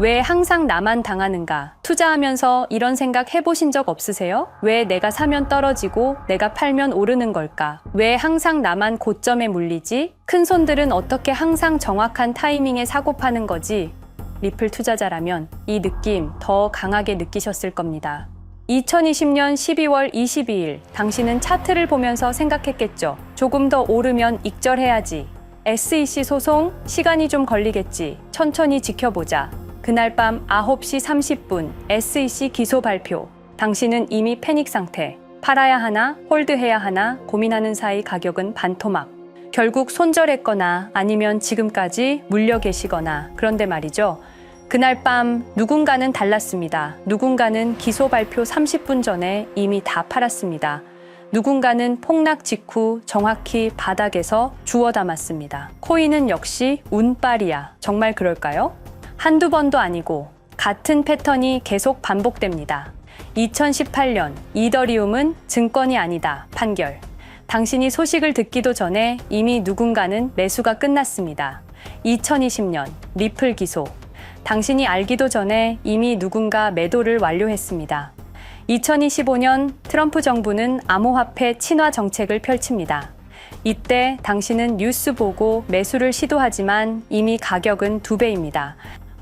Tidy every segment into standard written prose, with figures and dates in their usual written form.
왜 항상 나만 당하는가? 투자하면서 이런 생각 해보신 적 없으세요? 왜 내가 사면 떨어지고 내가 팔면 오르는 걸까? 왜 항상 나만 고점에 물리지? 큰 손들은 어떻게 항상 정확한 타이밍에 사고 파는 거지? 리플 투자자라면 이 느낌 더 강하게 느끼셨을 겁니다. 2020년 12월 22일, 당신은 차트를 보면서 생각했겠죠. 조금 더 오르면 익절해야지. SEC 소송, 시간이 좀 걸리겠지. 천천히 지켜보자. 그날 밤 9시 30분 SEC 기소 발표. 당신은 이미 패닉 상태. 팔아야 하나, 홀드해야 하나 고민하는 사이 가격은 반토막. 결국 손절했거나 아니면 지금까지 물려 계시거나. 그런데 말이죠. 그날 밤 누군가는 달랐습니다. 누군가는 기소 발표 30분 전에 이미 다 팔았습니다. 누군가는 폭락 직후 정확히 바닥에서 주워 담았습니다. 코인은 역시 운빨이야. 정말 그럴까요? 한두 번도 아니고 같은 패턴이 계속 반복됩니다. 2018년 이더리움은 증권이 아니다. 판결. 당신이 소식을 듣기도 전에 이미 누군가는 매수가 끝났습니다. 2020년 리플 기소. 당신이 알기도 전에 이미 누군가 매도를 완료했습니다. 2025년 트럼프 정부는 암호화폐 친화 정책을 펼칩니다. 이때 당신은 뉴스 보고 매수를 시도하지만 이미 가격은 2배입니다.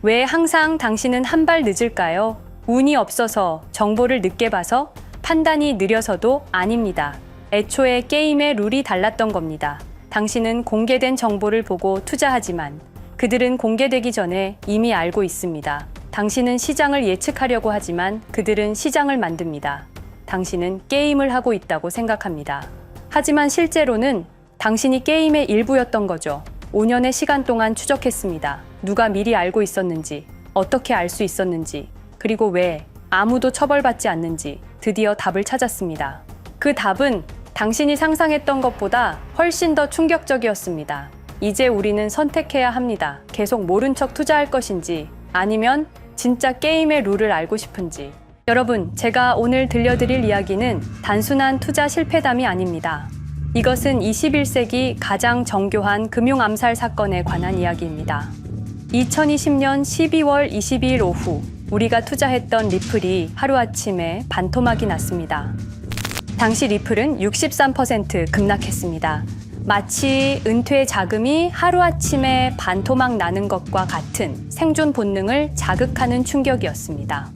왜 항상 당신은 한 발 늦을까요? 운이 없어서, 정보를 늦게 봐서, 판단이 느려서도 아닙니다. 애초에 게임의 룰이 달랐던 겁니다. 당신은 공개된 정보를 보고 투자하지만 그들은 공개되기 전에 이미 알고 있습니다. 당신은 시장을 예측하려고 하지만 그들은 시장을 만듭니다. 당신은 게임을 하고 있다고 생각합니다. 하지만 실제로는 당신이 게임의 일부였던 거죠. 5년의 시간 동안 추적했습니다. 누가 미리 알고 있었는지, 어떻게 알 수 있었는지, 그리고 왜 아무도 처벌받지 않는지 드디어 답을 찾았습니다. 그 답은 당신이 상상했던 것보다 훨씬 더 충격적이었습니다. 이제 우리는 선택해야 합니다. 계속 모른 척 투자할 것인지 아니면 진짜 게임의 룰을 알고 싶은지. 여러분, 제가 오늘 들려드릴 이야기는 단순한 투자 실패담이 아닙니다. 이것은 21세기 가장 정교한 금융 암살 사건에 관한 이야기입니다. 2020년 12월 22일 오후 우리가 투자했던 리플이 하루아침에 반토막이 났습니다. 당시 리플은 63% 급락했습니다. 마치 은퇴 자금이 하루아침에 반토막 나는 것과 같은 생존 본능을 자극하는 충격이었습니다.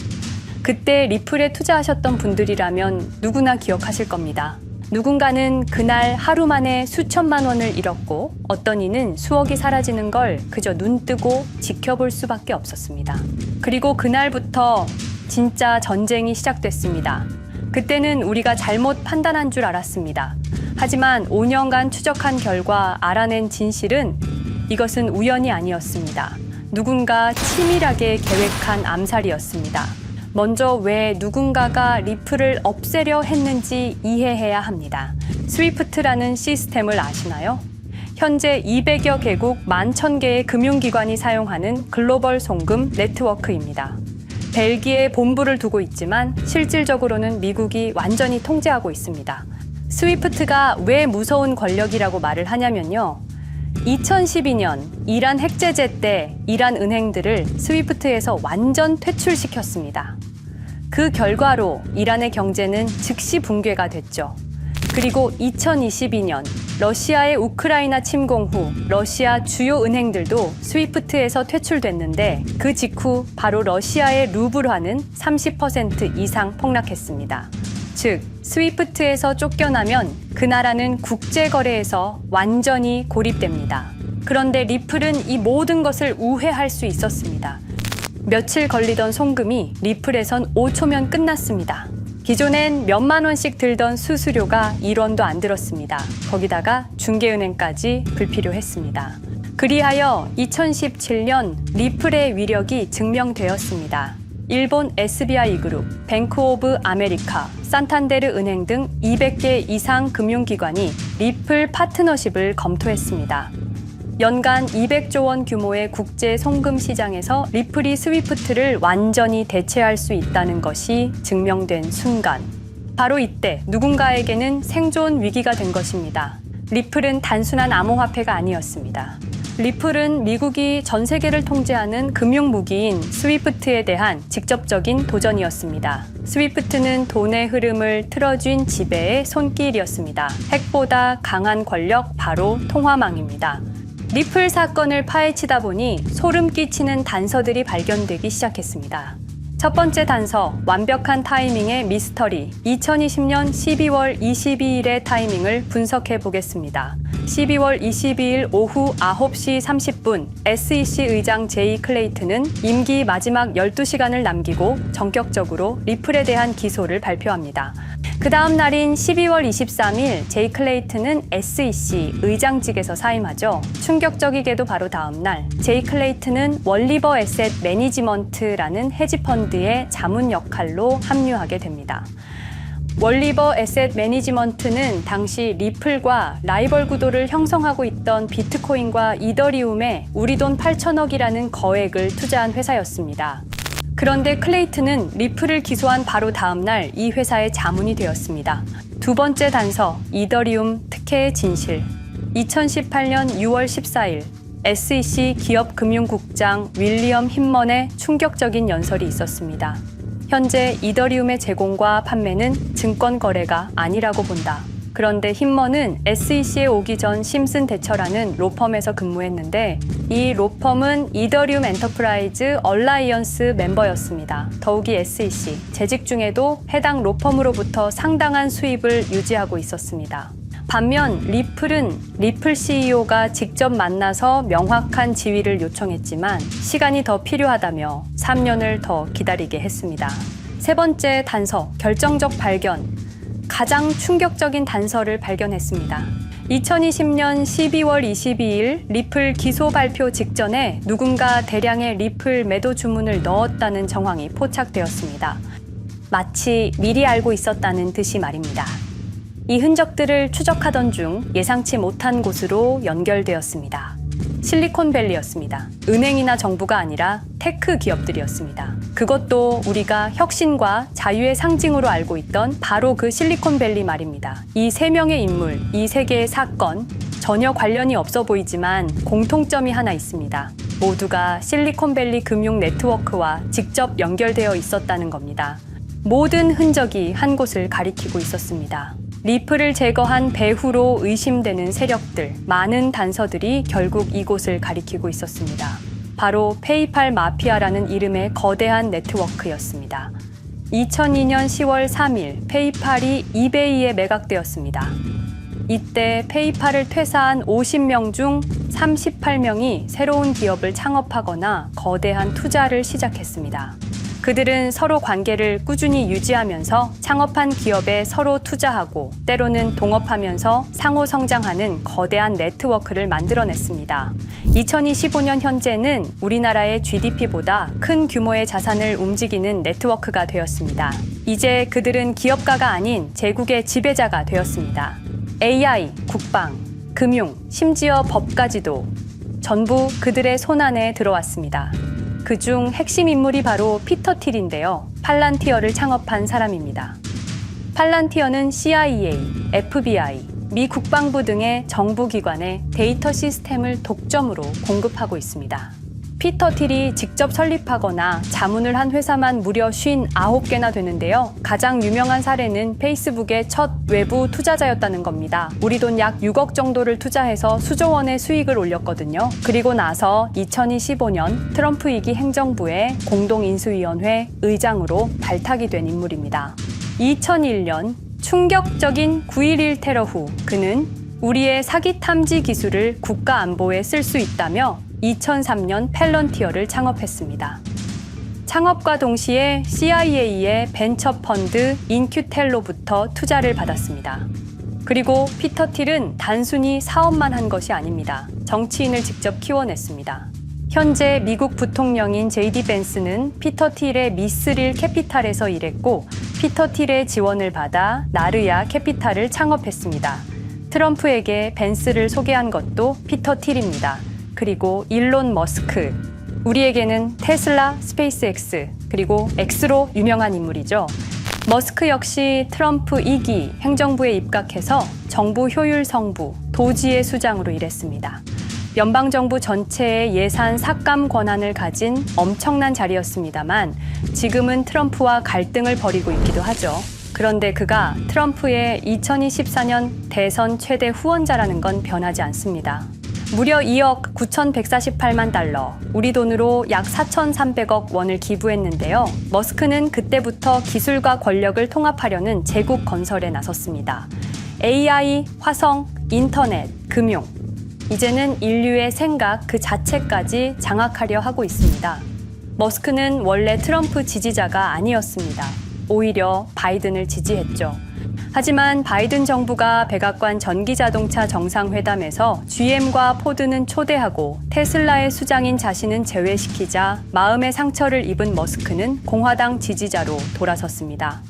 그때 리플에 투자하셨던 분들이라면 누구나 기억하실 겁니다. 누군가는 그날 하루 만에 수천만 원을 잃었고 어떤 이는 수억이 사라지는 걸 그저 눈 뜨고 지켜볼 수밖에 없었습니다. 그리고 그날부터 진짜 전쟁이 시작됐습니다. 그때는 우리가 잘못 판단한 줄 알았습니다. 하지만 5년간 추적한 결과 알아낸 진실은 이것은 우연이 아니었습니다. 누군가 치밀하게 계획한 암살이었습니다. 먼저 왜 누군가가 리플을 없애려 했는지 이해해야 합니다. 스위프트라는 시스템을 아시나요? 현재 200여 개국 11,000개의 금융기관이 사용하는 글로벌 송금 네트워크입니다. 벨기에에 본부를 두고 있지만 실질적으로는 미국이 완전히 통제하고 있습니다. 스위프트가 왜 무서운 권력이라고 말을 하냐면요. 2012년 이란 핵제재 때 이란 은행들을 스위프트에서 완전 퇴출시켰습니다. 그 결과로 이란의 경제는 즉시 붕괴가 됐죠. 그리고 2022년 러시아의 우크라이나 침공 후 러시아 주요 은행들도 스위프트에서 퇴출됐는데 그 직후 바로 러시아의 루블화는 30% 이상 폭락했습니다. 즉, 스위프트에서 쫓겨나면 그 나라는 국제거래에서 완전히 고립됩니다. 그런데 리플은 이 모든 것을 우회할 수 있었습니다. 며칠 걸리던 송금이 리플에선 5초면 끝났습니다. 기존엔 몇만 원씩 들던 수수료가 1원도 안 들었습니다. 거기다가 중개은행까지 불필요했습니다. 그리하여 2017년 리플의 위력이 증명되었습니다. 일본 SBI 그룹, 뱅크 오브 아메리카, 산탄데르 은행 등 200개 이상 금융기관이 리플 파트너십을 검토했습니다. 연간 200조 원 규모의 국제 송금 시장에서 리플이 스위프트를 완전히 대체할 수 있다는 것이 증명된 순간, 바로 이때 누군가에게는 생존 위기가 된 것입니다. 리플은 단순한 암호화폐가 아니었습니다. 리플은 미국이 전 세계를 통제하는 금융무기인 스위프트에 대한 직접적인 도전이었습니다. 스위프트는 돈의 흐름을 틀어쥔 지배의 손길이었습니다. 핵보다 강한 권력, 바로 통화망입니다. 리플 사건을 파헤치다 보니 소름 끼치는 단서들이 발견되기 시작했습니다. 첫 번째 단서, 완벽한 타이밍의 미스터리. 2020년 12월 22일의 타이밍을 분석해 보겠습니다. 12월 22일 오후 9시 30분, SEC 의장 제이 클레이튼은 임기 마지막 12시간을 남기고 전격적으로 리플에 대한 기소를 발표합니다. 그 다음 날인 12월 23일, 제이 클레이튼은 SEC 의장직에서 사임하죠. 충격적이게도 바로 다음 날, 제이 클레이튼은 월리버 에셋 매니지먼트라는 헤지펀드의 자문 역할로 합류하게 됩니다. 월리버 에셋 매니지먼트는 당시 리플과 라이벌 구도를 형성하고 있던 비트코인과 이더리움에 우리 돈 8천억이라는 거액을 투자한 회사였습니다. 그런데 클레이튼은 리플을 기소한 바로 다음 날 이 회사의 자문이 되었습니다. 두 번째 단서, 이더리움 특혜의 진실. 2018년 6월 14일, SEC 기업금융국장 윌리엄 힌먼의 충격적인 연설이 있었습니다. 현재 이더리움의 제공과 판매는 증권 거래가 아니라고 본다. 그런데 힌먼은 SEC에 오기 전 심슨 대처라는 로펌에서 근무했는데 이 로펌은 이더리움 엔터프라이즈 얼라이언스 멤버였습니다. 더욱이 SEC, 재직 중에도 해당 로펌으로부터 상당한 수입을 유지하고 있었습니다. 반면 리플은 리플 CEO가 직접 만나서 명확한 지위를 요청했지만 시간이 더 필요하다며 3년을 더 기다리게 했습니다. 세 번째 단서, 결정적 발견. 가장 충격적인 단서를 발견했습니다. 2020년 12월 22일 리플 기소 발표 직전에 누군가 대량의 리플 매도 주문을 넣었다는 정황이 포착되었습니다. 마치 미리 알고 있었다는 듯이 말입니다. 이 흔적들을 추적하던 중 예상치 못한 곳으로 연결되었습니다. 실리콘밸리였습니다. 은행이나 정부가 아니라 테크 기업들이었습니다. 그것도 우리가 혁신과 자유의 상징으로 알고 있던 바로 그 실리콘밸리 말입니다. 이 세 명의 인물, 이 세 개의 사건, 전혀 관련이 없어 보이지만 공통점이 하나 있습니다. 모두가 실리콘밸리 금융 네트워크와 직접 연결되어 있었다는 겁니다. 모든 흔적이 한 곳을 가리키고 있었습니다. 리플을 제거한 배후로 의심되는 세력들, 많은 단서들이 결국 이곳을 가리키고 있었습니다. 바로 페이팔 마피아라는 이름의 거대한 네트워크였습니다. 2002년 10월 3일 페이팔이 이베이에 매각되었습니다. 이때 페이팔을 퇴사한 50명 중 38명이 새로운 기업을 창업하거나 거대한 투자를 시작했습니다. 그들은 서로 관계를 꾸준히 유지하면서 창업한 기업에 서로 투자하고 때로는 동업하면서 상호 성장하는 거대한 네트워크를 만들어냈습니다. 2025년 현재는 우리나라의 GDP보다 큰 규모의 자산을 움직이는 네트워크가 되었습니다. 이제 그들은 기업가가 아닌 제국의 지배자가 되었습니다. AI, 국방, 금융, 심지어 법까지도 전부 그들의 손안에 들어왔습니다. 그중 핵심 인물이 바로 피터 틸인데요. 팔란티어를 창업한 사람입니다. 팔란티어는 CIA, FBI, 미 국방부 등의 정부기관에 데이터 시스템을 독점으로 공급하고 있습니다. 피터 틸이 직접 설립하거나 자문을 한 회사만 무려 59개나 되는데요. 가장 유명한 사례는 페이스북의 첫 외부 투자자였다는 겁니다. 우리 돈 약 6억 정도를 투자해서 수조 원의 수익을 올렸거든요. 그리고 나서 2025년 트럼프 2기 행정부의 공동인수위원회 의장으로 발탁이 된 인물입니다. 2001년 충격적인 9.11 테러 후 그는 우리의 사기 탐지 기술을 국가 안보에 쓸 수 있다며 2003년 펠런티어를 창업했습니다. 창업과 동시에 CIA의 벤처 펀드 인큐텔로부터 투자를 받았습니다. 그리고 피터 틸은 단순히 사업만 한 것이 아닙니다. 정치인을 직접 키워냈습니다. 현재 미국 부통령인 JD 벤스는 피터 틸의 미스릴 캐피탈에서 일했고 피터 틸의 지원을 받아 나르야 캐피탈을 창업했습니다. 트럼프에게 벤스를 소개한 것도 피터 틸입니다. 그리고 일론 머스크, 우리에게는 테슬라, 스페이스X, 그리고 X로 유명한 인물이죠. 머스크 역시 트럼프 2기 행정부에 입각해서 정부 효율 성부, 도지의 수장으로 일했습니다. 연방정부 전체의 예산 삭감 권한을 가진 엄청난 자리였습니다만 지금은 트럼프와 갈등을 벌이고 있기도 하죠. 그런데 그가 트럼프의 2024년 대선 최대 후원자라는 건 변하지 않습니다. 무려 2억 9,148만 달러, 우리 돈으로 약 4,300억 원을 기부했는데요. 머스크는 그때부터 기술과 권력을 통합하려는 제국 건설에 나섰습니다. AI, 화성, 인터넷, 금융. 이제는 인류의 생각 그 자체까지 장악하려 하고 있습니다. 머스크는 원래 트럼프 지지자가 아니었습니다. 오히려 바이든을 지지했죠. 하지만 바이든 정부가 백악관 전기자동차 정상회담에서 GM과 포드는 초대하고 테슬라의 수장인 자신은 제외시키자 마음의 상처를 입은 머스크는 공화당 지지자로 돌아섰습니다.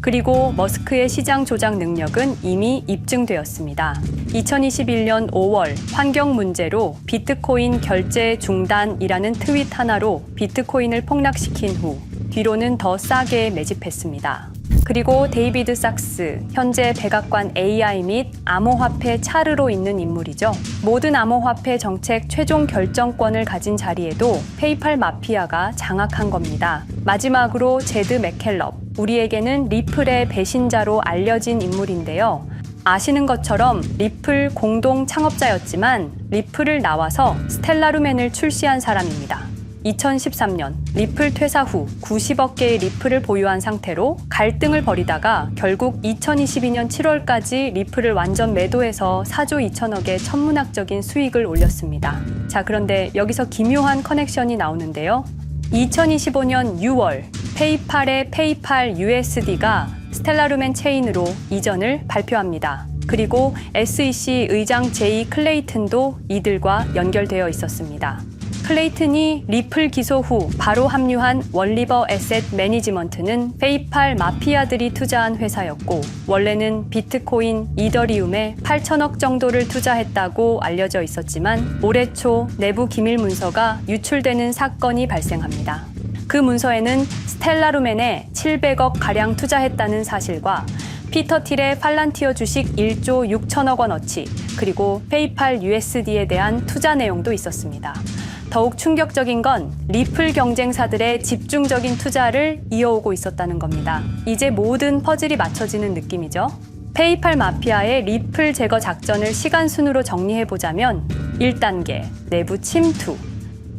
그리고 머스크의 시장 조작 능력은 이미 입증되었습니다. 2021년 5월 환경 문제로 비트코인 결제 중단이라는 트윗 하나로 비트코인을 폭락시킨 후 뒤로는 더 싸게 매집했습니다. 그리고 데이비드 sak스, 현재 백악관 AI 및 암호화폐 차르로 있는 인물이죠. 모든 암호화폐 정책 최종 결정권을 가진 자리에도 페이팔 마피아가 장악한 겁니다. 마지막으로 제드 맥켈럽, 우리에게는 리플의 배신자로 알려진 인물인데요. 아시는 것처럼 리플 공동 창업자였지만 리플을 나와서 스텔라루멘을 출시한 사람입니다. 2013년 리플 퇴사 후 90억 개의 리플을 보유한 상태로 갈등을 벌이다가 결국 2022년 7월까지 리플을 완전 매도해서 4조 2천억의 천문학적인 수익을 올렸습니다. 자, 그런데 여기서 기묘한 커넥션이 나오는데요. 2025년 6월 페이팔의 페이팔 USD가 스텔라루멘 체인으로 이전을 발표합니다. 그리고 SEC 의장 제이 클레이튼도 이들과 연결되어 있었습니다. 클레이튼이 리플 기소 후 바로 합류한 월리버 에셋 매니지먼트는 페이팔 마피아들이 투자한 회사였고 원래는 비트코인, 이더리움에 8천억 정도를 투자했다고 알려져 있었지만 올해 초 내부 기밀 문서가 유출되는 사건이 발생합니다. 그 문서에는 스텔라루멘에 700억 가량 투자했다는 사실과 피터 틸의 팔란티어 주식 1조 6천억 원어치, 그리고 페이팔 USD에 대한 투자 내용도 있었습니다. 더욱 충격적인 건 리플 경쟁사들의 집중적인 투자를 이어오고 있었다는 겁니다. 이제 모든 퍼즐이 맞춰지는 느낌이죠. 페이팔 마피아의 리플 제거 작전을 시간 순으로 정리해보자면 1단계, 내부 침투.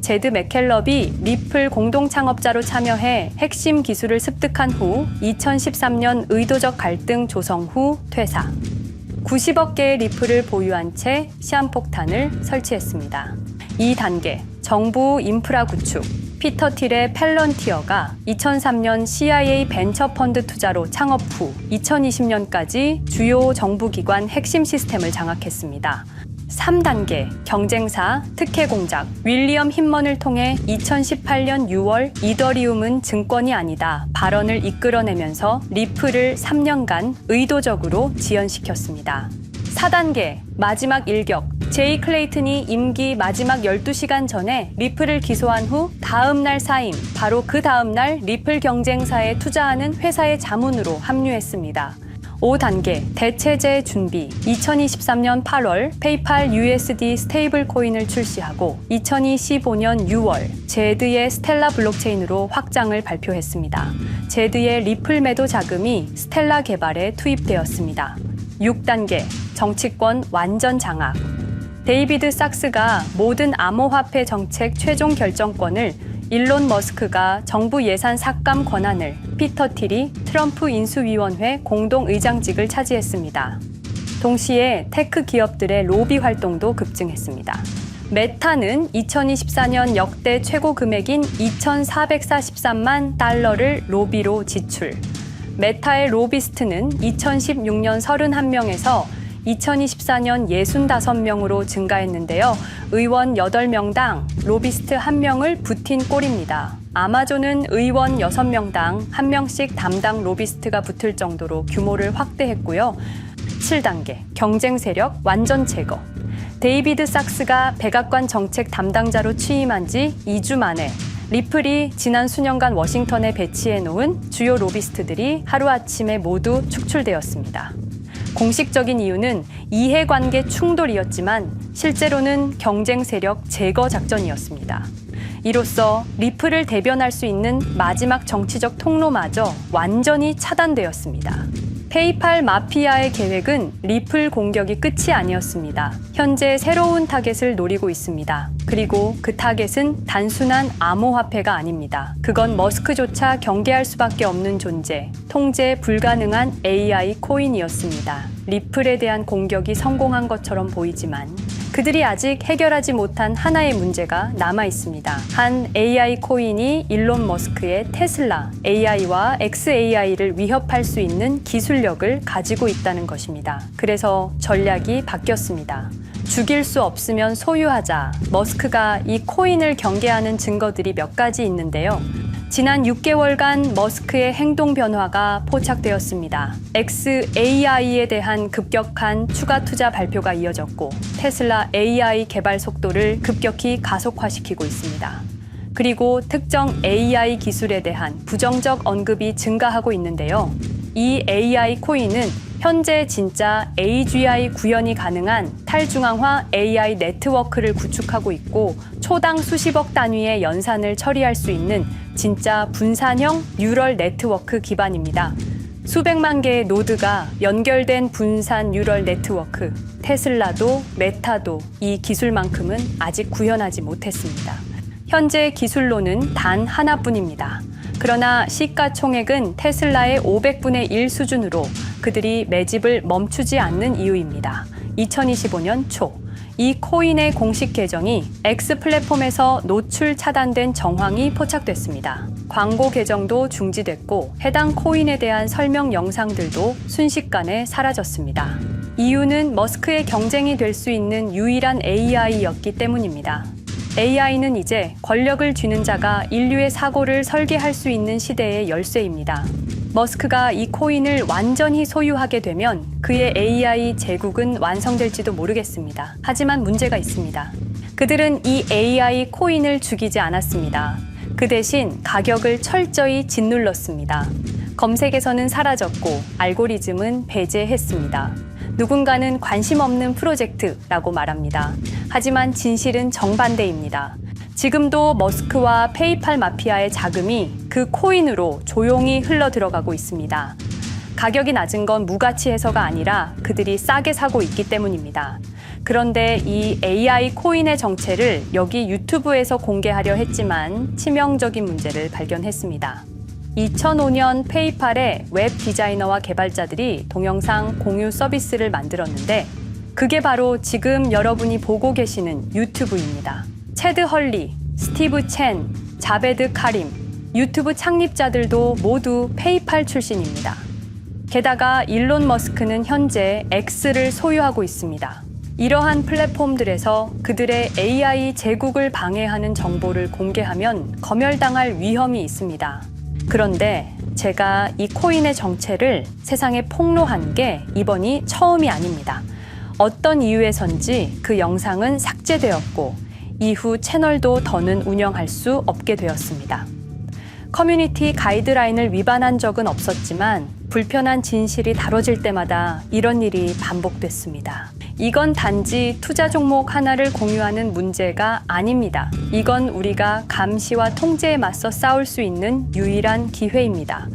제드 맥켈럽이 리플 공동 창업자로 참여해 핵심 기술을 습득한 후 2013년 의도적 갈등 조성 후 퇴사. 90억 개의 리플을 보유한 채 시한폭탄을 설치했습니다. 2단계, 정부 인프라 구축. 피터 틸의 팰런티어가 2003년 CIA 벤처펀드 투자로 창업 후 2020년까지 주요 정부기관 핵심 시스템을 장악했습니다. 3단계, 경쟁사 특혜 공작. 윌리엄 힌먼을 통해 2018년 6월 이더리움은 증권이 아니다 발언을 이끌어내면서 리플을 3년간 의도적으로 지연시켰습니다. 4단계, 마지막 일격. 제이 클레이튼이 임기 마지막 12시간 전에 리플을 기소한 후 다음 날 사임, 바로 그 다음 날 리플 경쟁사에 투자하는 회사의 자문으로 합류했습니다. 5단계, 대체제 준비. 2023년 8월 페이팔 USD 스테이블 코인을 출시하고 2025년 6월 제드의 스텔라 블록체인으로 확장을 발표했습니다. 제드의 리플 매도 자금이 스텔라 개발에 투입되었습니다. 6단계, 정치권 완전 장악. 데이비드 sak스가 모든 암호화폐 정책 최종 결정권을, 일론 머스크가 정부 예산 삭감 권한을, 피터 틸이 트럼프 인수위원회 공동의장직을 차지했습니다. 동시에 테크 기업들의 로비 활동도 급증했습니다. 메타는 2024년 역대 최고 금액인 2,443만 달러를 로비로 지출. 메타의 로비스트는 2016년 31명에서 2024년 65명으로 증가했는데요. 의원 8명당 로비스트 1명을 붙인 꼴입니다. 아마존은 의원 6명당 1명씩 담당 로비스트가 붙을 정도로 규모를 확대했고요. 7단계, 경쟁 세력 완전 제거. 데이비드 sak스가 백악관 정책 담당자로 취임한 지 2주 만에 리플이 지난 수년간 워싱턴에 배치해 놓은 주요 로비스트들이 하루아침에 모두 축출되었습니다. 공식적인 이유는 이해관계 충돌이었지만 실제로는 경쟁 세력 제거 작전이었습니다. 이로써 리플을 대변할 수 있는 마지막 정치적 통로마저 완전히 차단되었습니다. 페이팔 마피아의 계획은 리플 공격이 끝이 아니었습니다. 현재 새로운 타겟을 노리고 있습니다. 그리고 그 타겟은 단순한 암호화폐가 아닙니다. 그건 머스크조차 경계할 수밖에 없는 존재, 통제 불가능한 AI 코인이었습니다. 리플에 대한 공격이 성공한 것처럼 보이지만 그들이 아직 해결하지 못한 하나의 문제가 남아 있습니다. 한 AI 코인이 일론 머스크의 테슬라 AI와 XAI를 위협할 수 있는 기술력을 가지고 있다는 것입니다. 그래서 전략이 바뀌었습니다. 죽일 수 없으면 소유하자. 머스크가 이 코인을 경계하는 증거들이 몇 가지 있는데요. 지난 6개월간 머스크의 행동 변화가 포착되었습니다. XAI에 대한 급격한 추가 투자 발표가 이어졌고 테슬라 AI 개발 속도를 급격히 가속화시키고 있습니다. 그리고 특정 AI 기술에 대한 부정적 언급이 증가하고 있는데요. 이 AI 코인은 현재 진짜 AGI 구현이 가능한 탈중앙화 AI 네트워크를 구축하고 있고 초당 수십억 단위의 연산을 처리할 수 있는 진짜 분산형 뉴럴 네트워크 기반입니다. 수백만 개의 노드가 연결된 분산 뉴럴 네트워크, 테슬라도 메타도 이 기술만큼은 아직 구현하지 못했습니다. 현재 기술로는 단 하나뿐입니다. 그러나 시가총액은 테슬라의 500분의 1 수준으로 그들이 매집을 멈추지 않는 이유입니다. 2025년 초, 이 코인의 공식 계정이 X 플랫폼에서 노출 차단된 정황이 포착됐습니다. 광고 계정도 중지됐고 해당 코인에 대한 설명 영상들도 순식간에 사라졌습니다. 이유는 머스크의 경쟁이 될 수 있는 유일한 AI였기 때문입니다. AI는 이제 권력을 쥐는 자가 인류의 사고를 설계할 수 있는 시대의 열쇠입니다. 머스크가 이 코인을 완전히 소유하게 되면 그의 AI 제국은 완성될지도 모르겠습니다. 하지만 문제가 있습니다. 그들은 이 AI 코인을 죽이지 않았습니다. 그 대신 가격을 철저히 짓눌렀습니다. 검색에서는 사라졌고 알고리즘은 배제했습니다. 누군가는 관심 없는 프로젝트라고 말합니다. 하지만 진실은 정반대입니다. 지금도 머스크와 페이팔 마피아의 자금이 그 코인으로 조용히 흘러 들어가고 있습니다. 가격이 낮은 건 무가치해서가 아니라 그들이 싸게 사고 있기 때문입니다. 그런데 이 AI 코인의 정체를 여기 유튜브에서 공개하려 했지만 치명적인 문제를 발견했습니다. 2005년 페이팔의 웹 디자이너와 개발자들이 동영상 공유 서비스를 만들었는데 그게 바로 지금 여러분이 보고 계시는 유튜브입니다. 체드 헐리, 스티브 첸, 자베드 카림, 유튜브 창립자들도 모두 페이팔 출신입니다. 게다가 일론 머스크는 현재 X를 소유하고 있습니다. 이러한 플랫폼들에서 그들의 AI 제국을 방해하는 정보를 공개하면 검열당할 위험이 있습니다. 그런데 제가 이 코인의 정체를 세상에 폭로한 게 이번이 처음이 아닙니다. 어떤 이유에선지 그 영상은 삭제되었고 이후 채널도 더는 운영할 수 없게 되었습니다. 커뮤니티 가이드라인을 위반한 적은 없었지만 불편한 진실이 다뤄질 때마다 이런 일이 반복됐습니다. 이건 단지 투자 종목 하나를 공유하는 문제가 아닙니다. 이건 우리가 감시와 통제에 맞서 싸울 수 있는 유일한 기회입니다.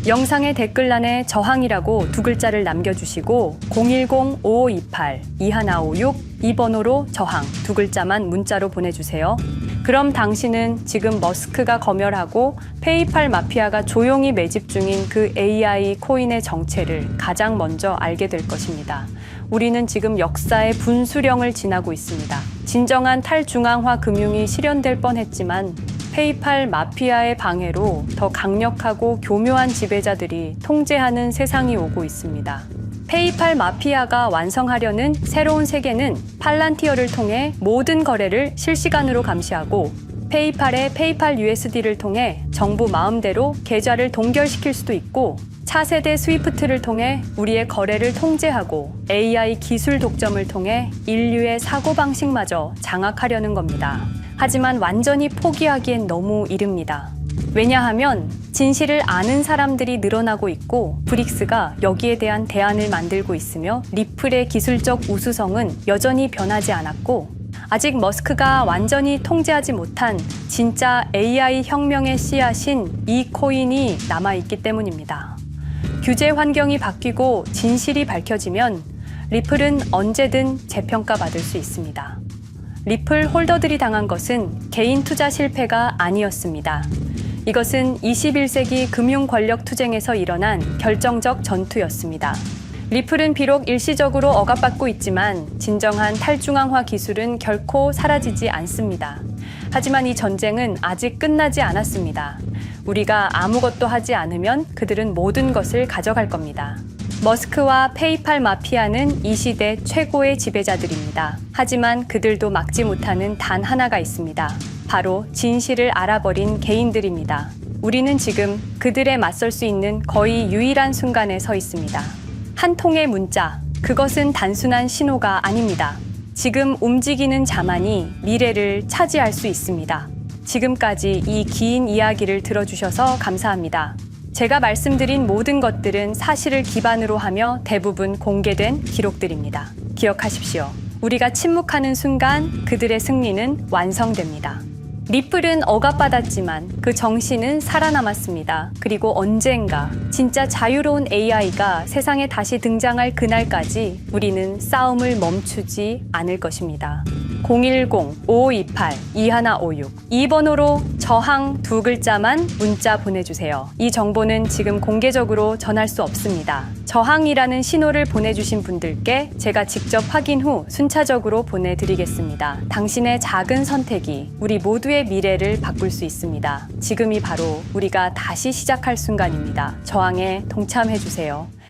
영상의 댓글란에 저항이라고 두 글자를 남겨주시고 010-5528-2156 이 번호로 저항 두 글자만 문자로 보내주세요. 그럼 당신은 지금 머스크가 검열하고 페이팔 마피아가 조용히 매집 중인 그 AI 코인의 정체를 가장 먼저 알게 될 것입니다. 우리는 지금 역사의 분수령을 지나고 있습니다. 진정한 탈중앙화 금융이 실현될 뻔했지만 페이팔 마피아의 방해로 더 강력하고 교묘한 지배자들이 통제하는 세상이 오고 있습니다. 페이팔 마피아가 완성하려는 새로운 세계는 팔란티어를 통해 모든 거래를 실시간으로 감시하고 페이팔의 페이팔 USD를 통해 정부 마음대로 계좌를 동결시킬 수도 있고 차세대 스위프트를 통해 우리의 거래를 통제하고 AI 기술 독점을 통해 인류의 사고방식마저 장악하려는 겁니다. 하지만 완전히 포기하기엔 너무 이릅니다. 왜냐하면 진실을 아는 사람들이 늘어나고 있고 브릭스가 여기에 대한 대안을 만들고 있으며 리플의 기술적 우수성은 여전히 변하지 않았고 아직 머스크가 완전히 통제하지 못한 진짜 AI 혁명의 씨앗인 이 코인이 남아있기 때문입니다. 규제 환경이 바뀌고 진실이 밝혀지면 리플은 언제든 재평가받을 수 있습니다. 리플 홀더들이 당한 것은 개인 투자 실패가 아니었습니다. 이것은 21세기 금융 권력 투쟁에서 일어난 결정적 전투였습니다. 리플은 비록 일시적으로 억압받고 있지만 진정한 탈중앙화 기술은 결코 사라지지 않습니다. 하지만 이 전쟁은 아직 끝나지 않았습니다. 우리가 아무것도 하지 않으면 그들은 모든 것을 가져갈 겁니다. 머스크와 페이팔 마피아는 이 시대 최고의 지배자들입니다. 하지만 그들도 막지 못하는 단 하나가 있습니다. 바로 진실을 알아버린 개인들입니다. 우리는 지금 그들에 맞설 수 있는 거의 유일한 순간에 서 있습니다. 한 통의 문자, 그것은 단순한 신호가 아닙니다. 지금 움직이는 자만이 미래를 차지할 수 있습니다. 지금까지 이 긴 이야기를 들어주셔서 감사합니다. 제가 말씀드린 모든 것들은 사실을 기반으로 하며 대부분 공개된 기록들입니다. 기억하십시오. 우리가 침묵하는 순간 그들의 승리는 완성됩니다. 리플은 억압받았지만 그 정신은 살아남았습니다. 그리고 언젠가 진짜 자유로운 AI가 세상에 다시 등장할 그날까지 우리는 싸움을 멈추지 않을 것입니다. 010-5528-2156 이 번호로 저항 두 글자만 문자 보내주세요. 이 정보는 지금 공개적으로 전할 수 없습니다. 저항이라는 신호를 보내주신 분들께 제가 직접 확인 후 순차적으로 보내드리겠습니다. 당신의 작은 선택이 우리 모두의 미래를 바꿀 수 있습니다. 지금이 바로 우리가 다시 시작할 순간입니다. 저항에 동참해주세요.